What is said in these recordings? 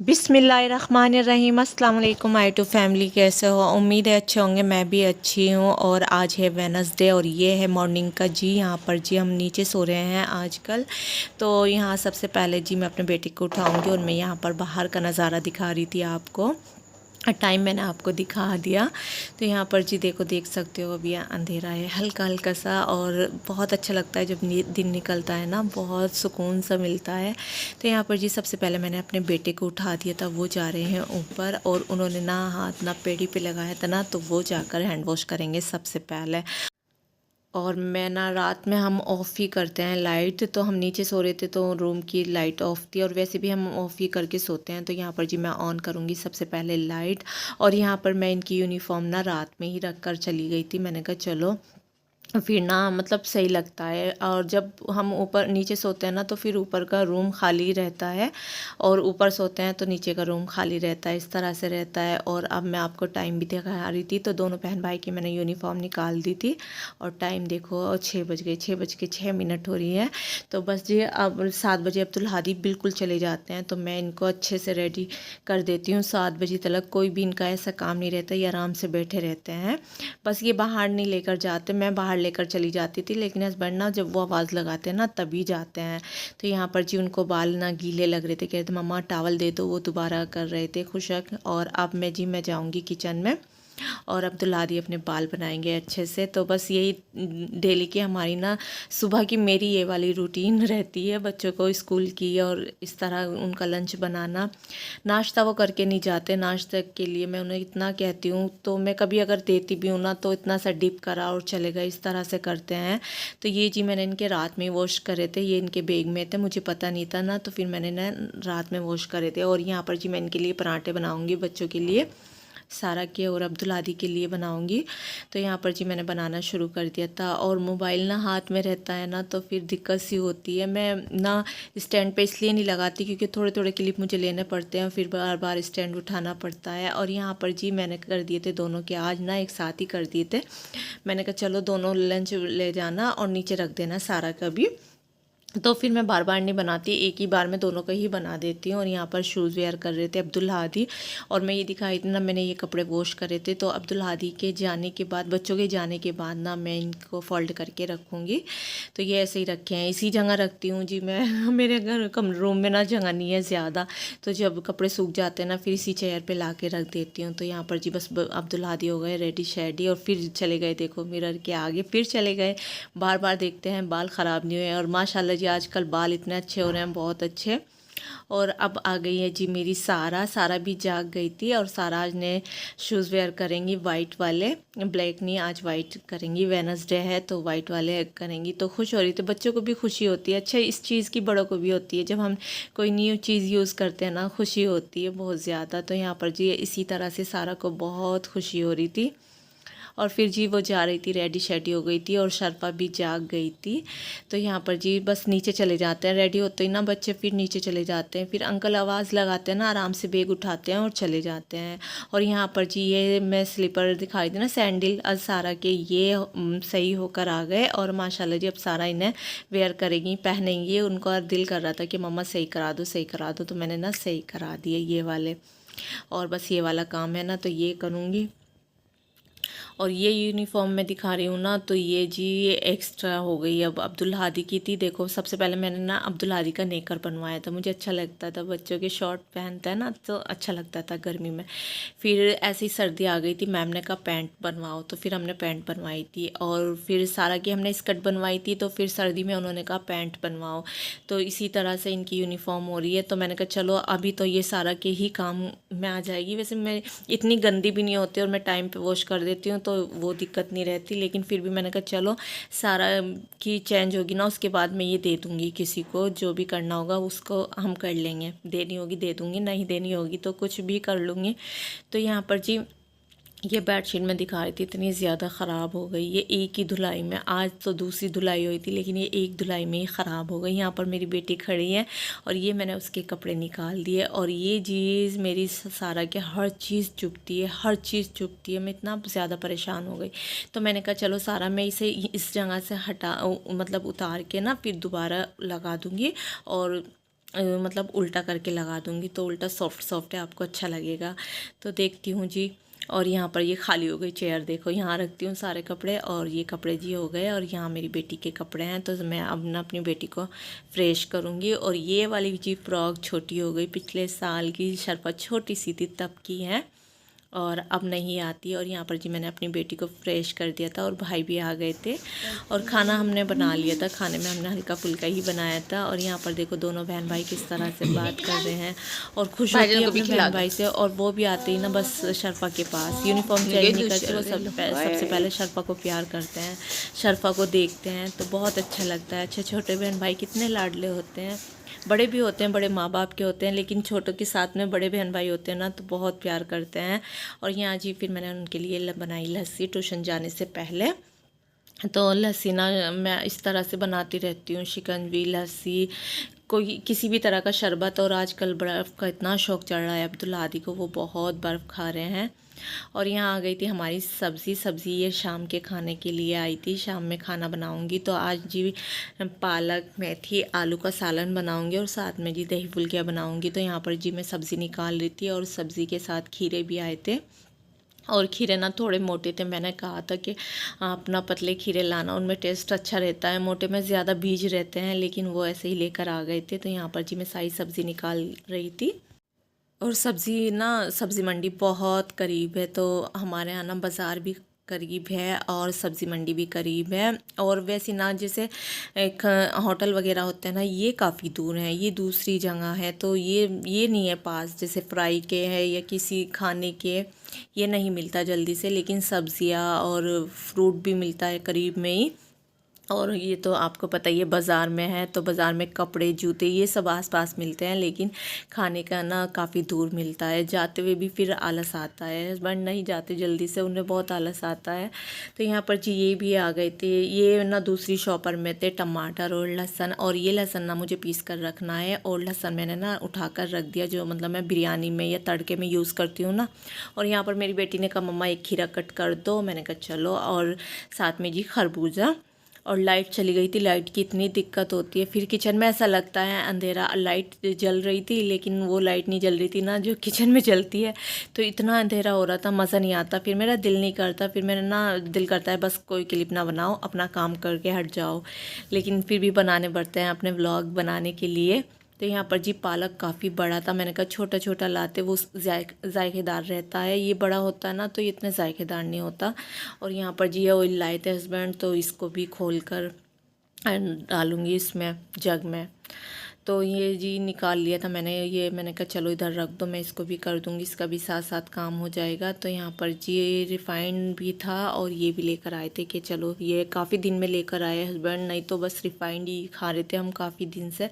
बिस्मिल्लाहिर्रहमानिर्रहीम। अस्सलाम वालेकुम आई टू फैमिली, कैसे हो? उम्मीद है अच्छे होंगे। मैं भी अच्छी हूँ। और आज है वेडनेसडे और ये है मॉर्निंग का जी। यहाँ पर जी हम नीचे सो रहे हैं आजकल। तो यहाँ सबसे पहले जी मैं अपने बेटे को उठाऊँगी और मैं यहाँ पर बाहर का नज़ारा दिखा रही थी आपको। टाइम मैंने आपको दिखा दिया। तो यहाँ पर जी देखो, देख सकते हो अभी अंधेरा है हल्का हल्का सा, और बहुत अच्छा लगता है जब दिन निकलता है ना, बहुत सुकून सा मिलता है। तो यहाँ पर जी सबसे पहले मैंने अपने बेटे को उठा दिया था, वो जा रहे हैं ऊपर और उन्होंने ना हाथ ना पेड़ी पे लगाया था ना, तो वो जाकर हैंड वॉश करेंगे सबसे पहले। और मैं ना रात में हम ऑफ़ ही करते हैं लाइट, तो हम नीचे सो रहे थे तो रूम की लाइट ऑफ़ थी, और वैसे भी हम ऑफ़ ही करके सोते हैं। तो यहाँ पर जी मैं ऑन करूँगी सबसे पहले लाइट। और यहाँ पर मैं इनकी यूनिफ़ॉर्म ना रात में ही रख कर चली गई थी। मैंने कहा चलो फिर ना मतलब सही लगता है। और जब हम ऊपर नीचे सोते हैं ना, तो फिर ऊपर का रूम खाली रहता है, और ऊपर सोते हैं तो नीचे का रूम खाली रहता है, इस तरह से रहता है। और अब मैं आपको टाइम भी दिखा रही थी, तो दोनों बहन भाई की मैंने यूनिफ़ॉर्म निकाल दी थी। और टाइम देखो 6 बज गए, 6 बज के 6 मिनट हो रही है। तो बस जी अब 7 बजे अब्दुल हादी बिल्कुल चले जाते हैं, तो मैं इनको अच्छे से रेडी कर देती हूँ। 7 बजे तक कोई भी इनका ऐसा काम नहीं रहता, ये आराम से बैठे रहते हैं। बस ये बाहर नहीं लेकर जाते, मैं बाहर लेकर चली जाती थी, लेकिन हस्बैंड ना जब वो आवाज़ लगाते हैं ना तभी जाते हैं। तो यहाँ पर जी उनको बाल ना गीले लग रहे थे, कहते मम्मा टॉवल दे दो, वो दोबारा कर रहे थे खुशक। और अब मैं जाऊँगी किचन में, और अब्दुल हादी अपने बाल बनाएंगे अच्छे से। तो बस यही डेली की हमारी ना सुबह की मेरी ये वाली रूटीन रहती है, बच्चों को स्कूल की और इस तरह उनका लंच बनाना। नाश्ता वो करके नहीं जाते, नाश्ते के लिए मैं उन्हें इतना कहती हूँ, तो मैं कभी अगर देती भी हूँ ना, तो इतना सा डिप करा और चले गए, इस तरह से करते हैं। तो ये जी मैंने इनके रात में वॉश करे थे, ये इनके बैग में थे, मुझे पता नहीं था ना, तो फिर मैंने ना रात में वॉश करे थे। और यहाँ पर जी मैं इनके लिए पराठे बनाऊँगी बच्चों के लिए, सारा के और अब्दुल आदि के लिए बनाऊंगी। तो यहाँ पर जी मैंने बनाना शुरू कर दिया था। और मोबाइल ना हाथ में रहता है ना, तो फिर दिक्कत सी होती है। मैं ना स्टैंड पे इसलिए नहीं लगाती क्योंकि थोड़े थोड़े क्लिप मुझे लेने पड़ते हैं, फिर बार बार स्टैंड उठाना पड़ता है। और यहाँ पर जी मैंने कर दिए थे दोनों के, आज ना एक साथ ही कर दिए थे। मैंने कहा चलो दोनों लंच ले जाना और नीचे रख देना सारा का भी। तो फिर मैं बार बार नहीं बनाती, एक ही बार में दोनों का ही बना देती हूँ। और यहाँ पर शूज़ वेयर कर रहे थे अब्दुल हादी, और मैं ये दिखाई थी ना, मैंने ये कपड़े वॉश करे थे। तो अब्दुल हादी के जाने के बाद, बच्चों के जाने के बाद ना, मैं इनको फोल्ड करके रखूँगी। तो ये ऐसे ही रखे हैं, इसी जगह रखती हूँ जी मैं। मेरे घर कम रूम में ना जगह नहीं है ज़्यादा, तो जब कपड़े सूख जाते हैं ना, फिर इसी चेयर पर ला के रख देती हूँ। तो यहाँ पर जी बस अब्दुल हादी हो गए रेडी शेडी, और फिर चले गए, देखो मिरर के आगे फिर चले गए, बार बार देखते हैं बाल ख़राब नहीं हुए। और माशाल्लाह जी आजकल बाल इतने अच्छे हो रहे हैं, बहुत अच्छे। और अब आ गई है जी मेरी सारा, सारा भी जाग गई थी। और सारा आज ने शूज़ वेयर करेंगी वाइट वाले, ब्लैक नहीं, आज वाइट करेंगी, वेडनेसडे है तो वाइट वाले करेंगी। तो खुश हो रही थी, बच्चों को भी खुशी होती है। अच्छा इस चीज़ की बड़ों को भी होती है, जब हम कोई न्यू चीज़ यूज़ करते हैं ना, खुशी होती है बहुत ज़्यादा। तो यहाँ पर जी इसी तरह से सारा को बहुत खुशी हो रही थी। और फिर जी वो जा रही थी, रेडी शेडी हो गई थी, और शर्फा भी जाग गई थी। तो यहाँ पर जी बस नीचे चले जाते हैं, रेडी होते ही ना बच्चे फिर नीचे चले जाते हैं, फिर अंकल आवाज़ लगाते हैं ना, आराम से बैग उठाते हैं और चले जाते हैं। और यहाँ पर जी ये मैं स्लीपर दिखाई दी ना, सैंडल, आज सारा के ये सही होकर आ गए। और माशाल्लाह जी अब सारा इन्हें वेयर करेंगी, पहनेंगी। उनको दिल कर रहा था कि मम्मा सही करा दो, सही करा दो, तो मैंने ना सही करा दिए ये वाले। और बस ये वाला काम है ना, तो ये करूँगी। और ये यूनिफॉर्म मैं दिखा रही हूँ ना, तो ये जी एक्स्ट्रा हो गई। अब अब्दुल हादी की थी, देखो सबसे पहले मैंने ना अब्दुल हादी का नेकर बनवाया था, मुझे अच्छा लगता था, बच्चों के शॉर्ट पहनता है ना तो अच्छा लगता था गर्मी में। फिर ऐसी सर्दी आ गई थी, मैम ने कहा पैंट बनवाओ, तो फिर हमने पैंट बनवाई थी। और फिर सारा की हमने स्कर्ट बनवाई थी, तो फिर सर्दी में उन्होंने कहा पैंट बनवाओ। तो इसी तरह से इनकी यूनिफॉर्म हो रही है। तो मैंने कहा चलो अभी तो ये सारा के ही काम में आ जाएगी। वैसे मैं इतनी गंदी भी नहीं होती, और मैं टाइम पे वॉश कर देती हूँ, तो वो दिक्कत नहीं रहती। लेकिन फिर भी मैंने कहा चलो सारा की चेंज होगी ना, उसके बाद मैं ये दे दूँगी, किसी को जो भी करना होगा उसको हम कर लेंगे, देनी होगी दे दूँगी, नहीं देनी होगी तो कुछ भी कर लूँगी। तो यहाँ पर जी ये बेडशीट मैं दिखा रही थी, इतनी ज़्यादा ख़राब हो गई, ये एक ही धुलाई में, आज तो दूसरी धुलाई हुई थी लेकिन ये एक धुलाई में ही ख़राब हो गई। यहाँ पर मेरी बेटी खड़ी है, और ये मैंने उसके कपड़े निकाल दिए। और ये चीज़ मेरी सारा के हर चीज़ चुभती है, हर चीज़ चुभती है, मैं इतना ज़्यादा परेशान हो गई। तो मैंने कहा चलो सारा मैं इसे इस जगह से हटा मतलब उतार के ना फिर दोबारा लगा दूँगी। और मतलब उल्टा करके लगा दूँगी तो उल्टा सॉफ्ट सॉफ्ट है, आपको अच्छा लगेगा। तो देखती हूँ जी। और यहाँ पर ये खाली हो गई चेयर, देखो यहाँ रखती हूँ सारे कपड़े, और ये कपड़े जी हो गए, और यहाँ मेरी बेटी के कपड़े हैं। तो मैं अब ना अपनी बेटी को फ्रेश करूँगी। और ये वाली जी फ्रॉक छोटी हो गई, पिछले साल की शरफा छोटी सी थी तब की है, और अब नहीं आती। और यहाँ पर जी मैंने अपनी बेटी को फ्रेश कर दिया था, और भाई भी आ गए थे, और खाना हमने बना लिया था। खाने में हमने हल्का फुल्का ही बनाया था। और यहाँ पर देखो दोनों बहन भाई किस तरह से बात कर रहे हैं, और खुश होती है अपने बहन भाई से। और वो भी आते ही ना बस शरफा के पास यूनिफॉर्म चेंज नहीं करते, वो सबसे पहले शरफा को प्यार करते हैं, शरफा को देखते हैं, तो बहुत अच्छा लगता है। अच्छे छोटे बहन भाई कितने लाडले होते हैं, बड़े भी होते हैं, बड़े माँ बाप के होते हैं, लेकिन छोटों के साथ में बड़े बहन भाई होते हैं ना, तो बहुत प्यार करते हैं। और यहाँ जी फिर मैंने उनके लिए बनाई लस्सी ट्यूशन जाने से पहले। तो लस्सी ना मैं इस तरह से बनाती रहती हूँ, शिकंजी, लस्सी, कोई किसी भी तरह का शरबत। और आजकल बर्फ़ का इतना शौक़ चढ़ रहा है अब्दुल आदि को, वो बहुत बर्फ़ खा रहे हैं। और यहाँ आ गई थी हमारी सब्ज़ी ये शाम के खाने के लिए आई थी, शाम में खाना बनाऊंगी। तो आज जी पालक, मेथी, आलू का सालन बनाऊंगी, और साथ में जी दही फुल्किया बनाऊंगी। तो यहाँ पर जी मैं सब्ज़ी निकाल रही थी, और सब्ज़ी के साथ खीरे भी आए थे, और खीरे ना थोड़े मोटे थे। मैंने कहा था कि अपना पतले खीरे लाना, उनमें टेस्ट अच्छा रहता है, मोटे में ज़्यादा बीज रहते हैं, लेकिन वो ऐसे ही लेकर आ गए थे। तो यहाँ पर जी मैं सारी सब्ज़ी निकाल रही थी। और सब्ज़ी मंडी बहुत करीब है, तो हमारे यहाँ ना बाज़ार भी करीब है और सब्ज़ी मंडी भी करीब है। और वैसे ना जैसे एक होटल वगैरह होते हैं ना, ये काफ़ी दूर हैं, ये दूसरी जगह है। तो ये नहीं है पास, जैसे फ्राई के है या किसी खाने के, ये नहीं मिलता जल्दी से। लेकिन सब्ज़ियाँ और फ्रूट भी मिलता है करीब में ही। और ये तो आपको पता ही है बाज़ार में है, तो बाज़ार में कपड़े, जूते, ये सब आस-पास मिलते हैं, लेकिन खाने का ना काफ़ी दूर मिलता है। जाते हुए भी फिर आलस आता है, हस्बैंड नहीं जाते जल्दी से, उन्हें बहुत आलस आता है। तो यहाँ पर जी ये भी आ गए थे, ये ना दूसरी शॉपर में थे, टमाटर और लहसुन। और ये लहसुन ना मुझे पीस कर रखना है, और लहसुन मैंने ना उठा कर रख दिया, जो मतलब मैं बिरयानी में या तड़के में यूज़ करती हूँ ना। और यहाँ पर मेरी बेटी ने कहा मम्मा एक खीरा कट कर दो, मैंने कहा चलो। और साथ में जी खरबूजा। और लाइट चली गई थी, लाइट की इतनी दिक्कत होती है। फिर किचन में ऐसा लगता है अंधेरा, लाइट जल रही थी लेकिन वो लाइट नहीं जल रही थी ना जो किचन में जलती है, तो इतना अंधेरा हो रहा था, मज़ा नहीं आता। फिर मेरा दिल नहीं करता, फिर मेरा ना दिल करता है बस कोई क्लिप ना बनाओ, अपना काम करके हट जाओ, लेकिन फिर भी बनाने पड़ते हैं अपने व्लॉग बनाने के लिए। तो यहाँ पर जी पालक काफ़ी बड़ा था, मैंने कहा छोटा छोटा लाते, वो जायकेदार रहता है, ये बड़ा होता है ना तो ये इतने जायकेदार नहीं होता। और यहाँ पर जी ये ऑयल लाए थे हस्बैंड, तो इसको भी खोल कर डालूँगी इसमें जग में। तो ये जी निकाल लिया था मैंने, ये मैंने कहा चलो इधर रख दो, मैं इसको भी कर दूँगी, इसका भी साथ साथ काम हो जाएगा। तो यहाँ पर जी रिफ़ाइंड भी था, और ये भी लेकर आए थे कि चलो, ये काफ़ी दिन में लेकर आए हस्बैंड, नहीं तो बस रिफ़ाइंड ही खा रहे थे हम काफ़ी दिन से।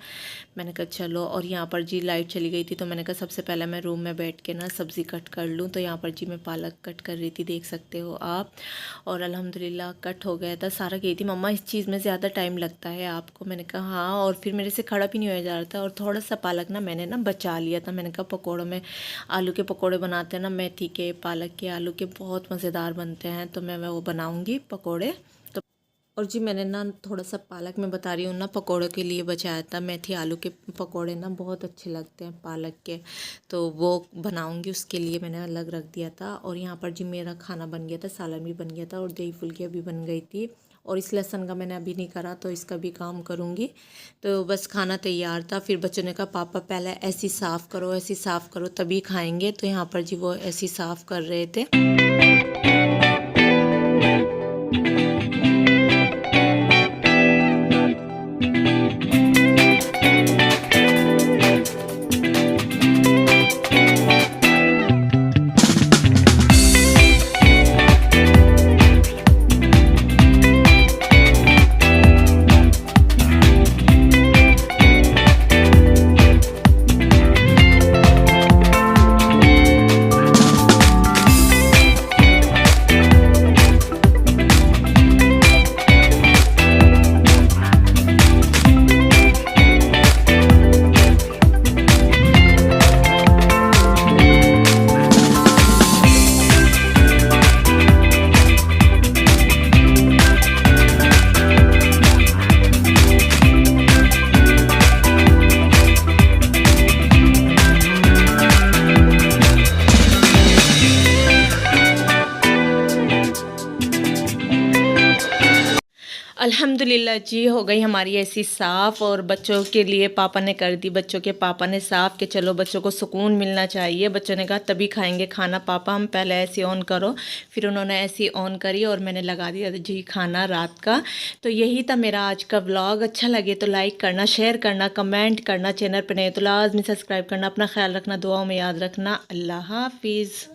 मैंने कहा चलो। और यहाँ पर जी लाइट चली गई थी, तो मैंने कहा सबसे पहले मैं रूम में बैठ के ना सब्ज़ी कट कर लूँ। तो यहाँ पर जी मैं पालक कट कर रही थी, देख सकते हो आप। और अल्हम्दुलिल्लाह कट हो गया था सारा। कही थी मम्मा इस चीज़ में ज़्यादा टाइम लगता है आपको, मैंने कहा हाँ। और फिर मेरे से खड़ा भी नहीं हो जा रहा था। और थोड़ा सा पालक ना मैंने ना बचा लिया था, मैंने कहा पकौड़ों में, आलू के पकौड़े बनाते हैं ना, मेथी के, पालक के, आलू के, बहुत मज़ेदार बनते हैं, तो मैं वो बनाऊँगी पकौड़े। तो और जी मैंने ना थोड़ा सा पालक में बता रही हूँ ना, पकौड़ों के लिए बचाया था। मेथी आलू के पकौड़े ना बहुत अच्छे लगते हैं पालक के, तो वो बनाऊँगी, उसके लिए मैंने अलग रख दिया था। और यहाँ पर जी मेरा खाना बन गया था, सालन भी बन गया था, और दही फुल्कियाँ भी बन गई थी। और इस लहसुन का मैंने अभी नहीं करा, तो इसका भी काम करूँगी। तो बस खाना तैयार था। फिर बच्चों ने कहा पापा पहले ऐसी साफ़ करो, ऐसी साफ़ करो तभी खाएंगे। तो यहाँ पर जी वो ऐसी साफ़ कर रहे थे। अल्हम्दुलिल्लाह जी हो गई हमारी ऐसी साफ़, और बच्चों के लिए पापा ने कर दी, बच्चों के पापा ने साफ़ कि चलो बच्चों को सुकून मिलना चाहिए। बच्चों ने कहा तभी खाएंगे खाना पापा, हम पहले ऐसी ऑन करो। फिर उन्होंने ऐसी ऑन करी और मैंने लगा दिया जी खाना रात का। तो यही था मेरा आज का व्लॉग। अच्छा लगे तो लाइक करना, शेयर करना, कमेंट करना, चैनल पर नए तो लाजमी सब्सक्राइब करना। अपना ख्याल रखना, दुआओं में याद रखना। अल्लाह हाफिज़।